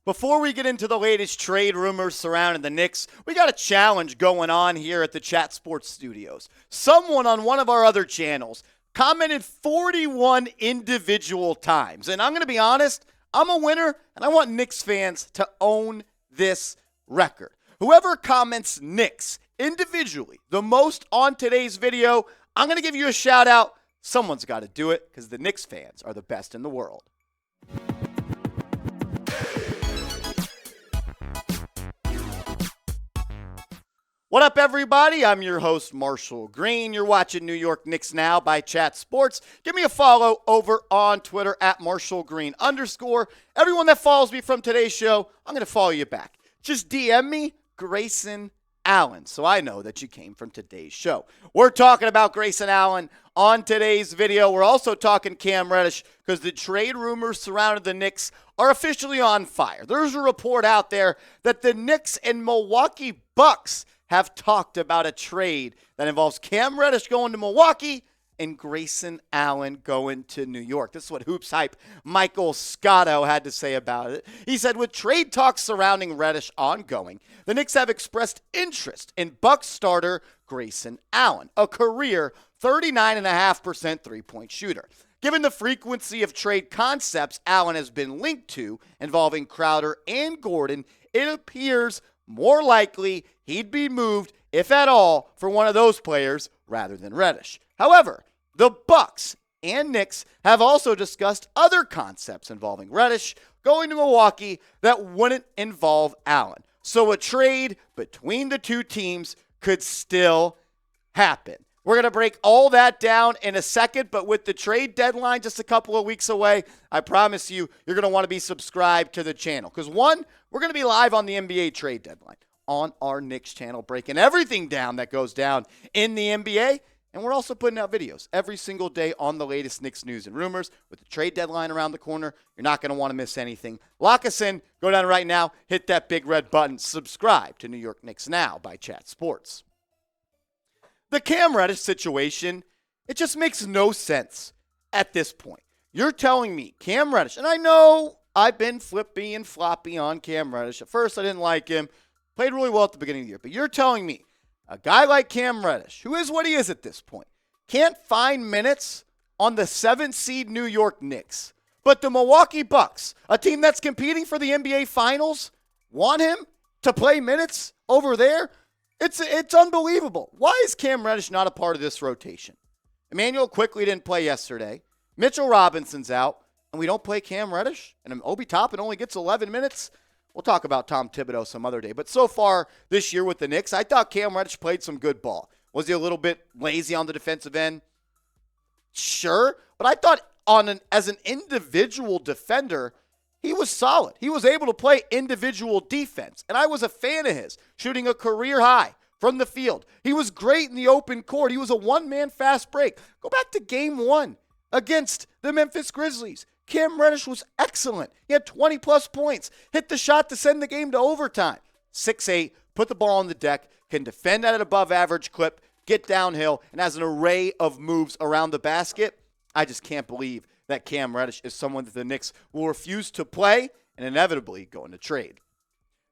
Before we get into the latest trade rumors surrounding the Knicks, we got a challenge going on here at the Chat Sports Studios. Someone on one of our other channels commented 41 individual times. And I'm going to be honest, I'm a winner, and I want Knicks fans to own this record. Whoever comments Knicks individually the most on today's video, I'm going to give you a shout out. Someone's got to do it because the Knicks fans are the best in the world. What up, everybody? I'm your host, Marshall Green. You're watching New York Knicks Now by Chat Sports. Give me a follow over on Twitter at @MarshallGreen_. Everyone that follows me from today's show, I'm going to follow you back. Just DM me Grayson Allen, so I know that you came from today's show. We're talking about Grayson Allen on today's video. We're also talking Cam Reddish because the trade rumors surrounding the Knicks are officially on fire. There's a report out there that the Knicks and Milwaukee Bucks have talked about a trade that involves Cam Reddish going to Milwaukee and Grayson Allen going to New York. This is what HoopsHype Michael Scotto had to say about it. He said, with trade talks surrounding Reddish ongoing, the Knicks have expressed interest in Bucks starter Grayson Allen, a career 39.5% three-point shooter. Given the frequency of trade concepts Allen has been linked to involving Crowder and Gordon, it appears more likely he'd be moved, if at all, for one of those players rather than Reddish. However, the Bucks and Knicks have also discussed other concepts involving Reddish going to Milwaukee that wouldn't involve Allen. So a trade between the two teams could still happen. We're going to break all that down in a second, but with the trade deadline just a couple of weeks away, I promise you, you're going to want to be subscribed to the channel. Because one, we're going to be live on the NBA trade deadline on our Knicks channel, breaking everything down that goes down in the NBA. And we're also putting out videos every single day on the latest Knicks news and rumors. With the trade deadline around the corner, you're not going to want to miss anything. Lock us in. Go down right now. Hit that big red button. Subscribe to New York Knicks Now by Chat Sports. The Cam Reddish situation, it just makes no sense at this point. You're telling me Cam Reddish, and I know I've been flippy and floppy on Cam Reddish. At first, I didn't like him. Played really well at the beginning of the year. But you're telling me a guy like Cam Reddish, who is what he is at this point, can't find minutes on the 7th seed New York Knicks. But the Milwaukee Bucks, a team that's competing for the NBA Finals, want him to play minutes over there? It's unbelievable. Why is Cam Reddish not a part of this rotation? Emmanuel quickly didn't play yesterday. Mitchell Robinson's out, and we don't play Cam Reddish? And Obi Toppin only gets 11 minutes? We'll talk about Tom Thibodeau some other day. But so far this year with the Knicks, I thought Cam Reddish played some good ball. Was he a little bit lazy on the defensive end? Sure. But I thought as an individual defender, he was solid. He was able to play individual defense. And I was a fan of his, shooting a career high from the field. He was great in the open court. He was a one-man fast break. Go back to game 1 against the Memphis Grizzlies. Cam Reddish was excellent. He had 20-plus points, hit the shot to send the game to overtime. 6'8", put the ball on the deck, can defend at an above-average clip, get downhill, and has an array of moves around the basket. I just can't believe that Cam Reddish is someone that the Knicks will refuse to play and inevitably go into trade.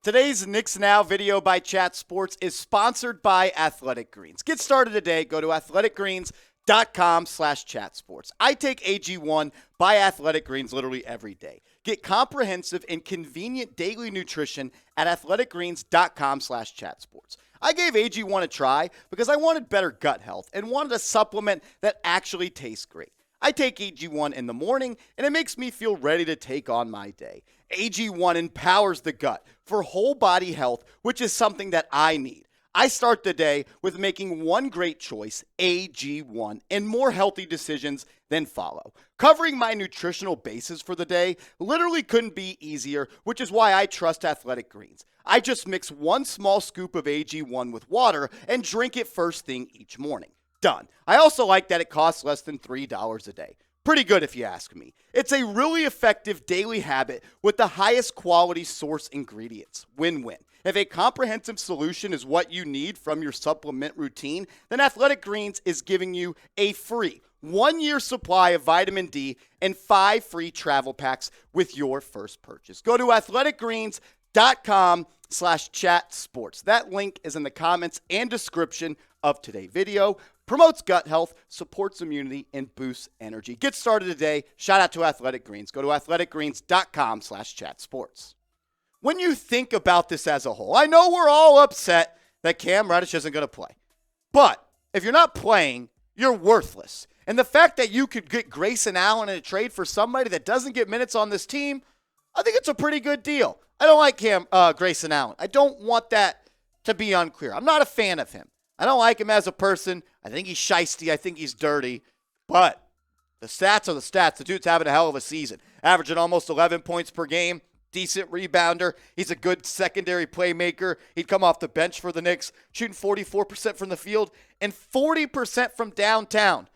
Today's Knicks Now video by Chat Sports is sponsored by Athletic Greens. Get started today. Go to athleticgreens.com/chatsports. I take AG1 by Athletic Greens literally every day. Get comprehensive and convenient daily nutrition at athleticgreens.com/chatsports. I gave AG1 a try because I wanted better gut health and wanted a supplement that actually tastes great. I take AG1 in the morning, and it makes me feel ready to take on my day. AG1 empowers the gut for whole body health, which is something that I need. I start the day with making one great choice, AG1, and more healthy decisions then follow. Covering my nutritional basis for the day literally couldn't be easier, which is why I trust Athletic Greens. I just mix one small scoop of AG1 with water and drink it first thing each morning. Done. I also like that it costs less than $3 a day. Pretty good if you ask me. It's a really effective daily habit with the highest quality source ingredients. Win-win. If a comprehensive solution is what you need from your supplement routine, then Athletic Greens is giving you a free 1-year supply of vitamin D, and 5 free travel packs with your first purchase. Go to athleticgreens.com/chatsports. That link is in the comments and description of today's video. Promotes gut health, supports immunity, and boosts energy. Get started today. Shout out to Athletic Greens. Go to athleticgreens.com/chatsports. When you think about this as a whole, I know we're all upset that Cam Reddish isn't going to play. But if you're not playing, you're worthless. And the fact that you could get Grayson Allen in a trade for somebody that doesn't get minutes on this team, I think it's a pretty good deal. I don't like Grayson Allen. I don't want that to be unclear. I'm not a fan of him. I don't like him as a person. I think he's shiesty. I think he's dirty. But the stats are the stats. The dude's having a hell of a season. Averaging almost 11 points per game. Decent rebounder. He's a good secondary playmaker. He'd come off the bench for the Knicks, shooting 44% from the field and 40% from downtown.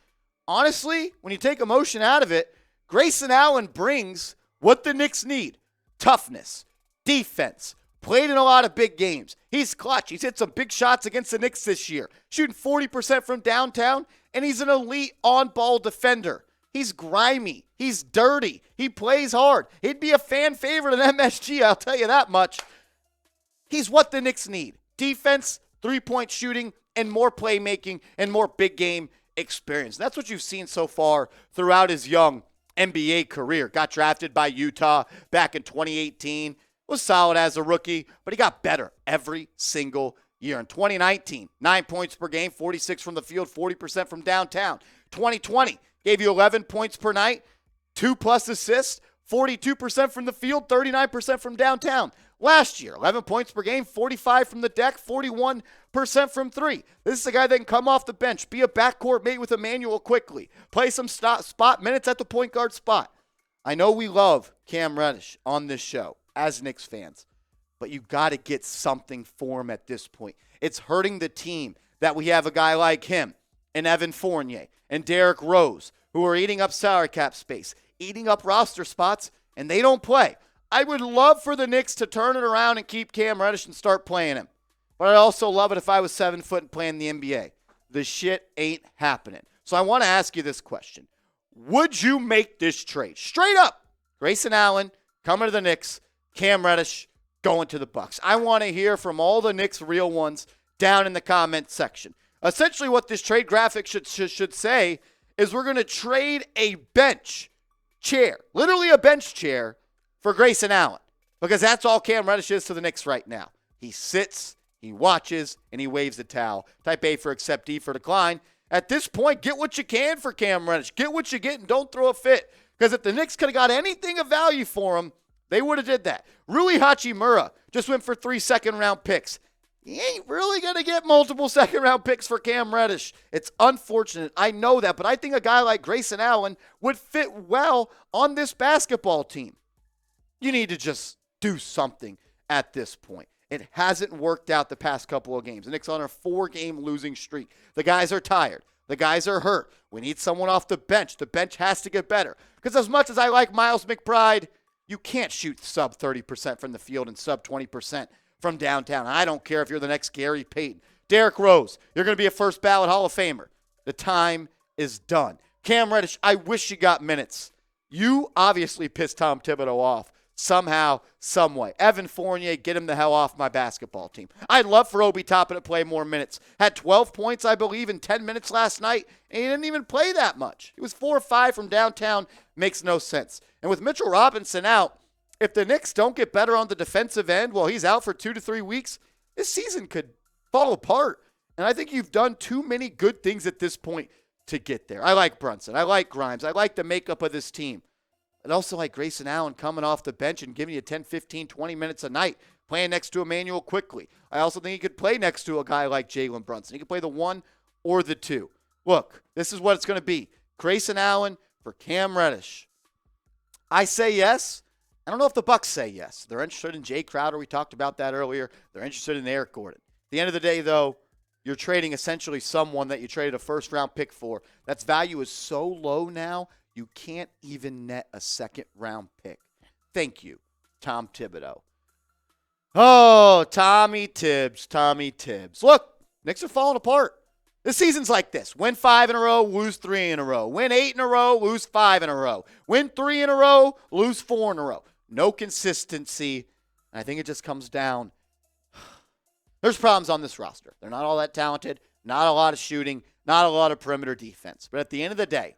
Honestly, when you take emotion out of it, Grayson Allen brings what the Knicks need. Toughness, defense, played in a lot of big games. He's clutch. He's hit some big shots against the Knicks this year, shooting 40% from downtown, and he's an elite on-ball defender. He's grimy. He's dirty. He plays hard. He'd be a fan favorite at MSG, I'll tell you that much. He's what the Knicks need. Defense, three-point shooting, and more playmaking and more big game experience. That's what you've seen so far throughout his young NBA career. Got drafted by Utah back in 2018. Was solid as a rookie, but he got better every single year. In 2019, 9 points per game, 46 from the field, 40% from downtown. 2020, gave you 11 points per night, 2+ assists, 42% from the field, 39% from downtown. Last year, 11 points per game, 45 from the deck, 41% from three. This is a guy that can come off the bench, be a backcourt mate with Emmanuel quickly, play some spot minutes at the point guard spot. I know we love Cam Reddish on this show as Knicks fans, but you got to get something for him at this point. It's hurting the team that we have a guy like him and Evan Fournier and Derrick Rose who are eating up salary cap space, eating up roster spots, and they don't play. I would love for the Knicks to turn it around and keep Cam Reddish and start playing him. But I'd also love it if I was 7 foot and playing the NBA. The shit ain't happening. So I want to ask you this question. Would you make this trade? Straight up. Grayson Allen coming to the Knicks, Cam Reddish going to the Bucks. I want to hear from all the Knicks real ones down in the comment section. Essentially what this trade graphic should say is we're going to trade a bench chair, literally a bench chair, for Grayson Allen, because that's all Cam Reddish is to the Knicks right now. He sits, he watches, and he waves the towel. Type A for accept, D for decline. At this point, get what you can for Cam Reddish. Get what you get and don't throw a fit, because if the Knicks could have got anything of value for him, they would have did that. Rui Hachimura just went for 3 second-round picks. He ain't really going to get multiple second-round picks for Cam Reddish. It's unfortunate. I know that, but I think a guy like Grayson Allen would fit well on this basketball team. You need to just do something at this point. It hasn't worked out the past couple of games. The Knicks are on a 4-game losing streak. The guys are tired. The guys are hurt. We need someone off the bench. The bench has to get better. Because as much as I like Miles McBride, you can't shoot sub 30% from the field and sub 20% from downtown. I don't care if you're the next Gary Payton. Derrick Rose, you're going to be a first ballot Hall of Famer. The time is done. Cam Reddish, I wish you got minutes. You obviously pissed Tom Thibodeau off somehow, some way. Evan Fournier, get him the hell off my basketball team. I'd love for Obi Toppin to play more minutes. Had 12 points, I believe, in 10 minutes last night, and he didn't even play that much. He was 4 or 5 from downtown. Makes no sense. And with Mitchell Robinson out, if the Knicks don't get better on the defensive end while he's out for 2 to 3 weeks, this season could fall apart. And I think you've done too many good things at this point to get there. I like Brunson. I like Grimes. I like the makeup of this team. I'd also like Grayson Allen coming off the bench and giving you 10, 15, 20 minutes a night, playing next to Emmanuel quickly. I also think he could play next to a guy like Jalen Brunson. He could play the 1 or the 2. Look, this is what it's going to be. Grayson Allen for Cam Reddish. I say yes. I don't know if the Bucks say yes. They're interested in Jay Crowder. We talked about that earlier. They're interested in Eric Gordon. At the end of the day, though, you're trading essentially someone that you traded a first-round pick for. That's value is so low now, you can't even net a second-round pick. Thank you, Tom Thibodeau. Oh, Tommy Tibbs. Look, Knicks are falling apart. The season's like this. Win 5 in a row, lose 3 in a row. Win 8 in a row, lose 5 in a row. Win 3 in a row, lose 4 in a row. No consistency. I think it just comes down. There's problems on this roster. They're not all that talented, not a lot of shooting, not a lot of perimeter defense. But at the end of the day,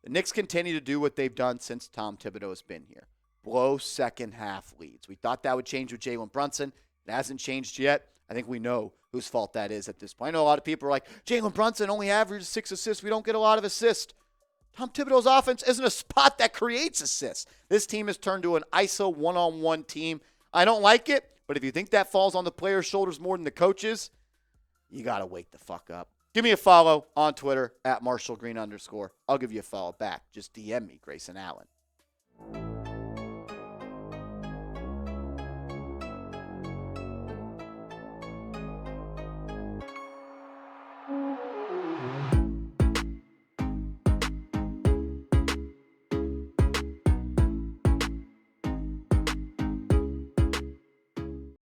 the Knicks continue to do what they've done since Tom Thibodeau has been here. Blow second half leads. We thought that would change with Jalen Brunson. It hasn't changed yet. I think we know whose fault that is at this point. I know a lot of people are like, Jalen Brunson only averages 6 assists. We don't get a lot of assists. Tom Thibodeau's offense isn't a spot that creates assists. This team has turned to an ISO one-on-one team. I don't like it, but if you think that falls on the players' shoulders more than the coaches, you got to wake the fuck up. Give me a follow on Twitter at @MarshallGreen_. I'll give you a follow back. Just DM me, Grayson Allen.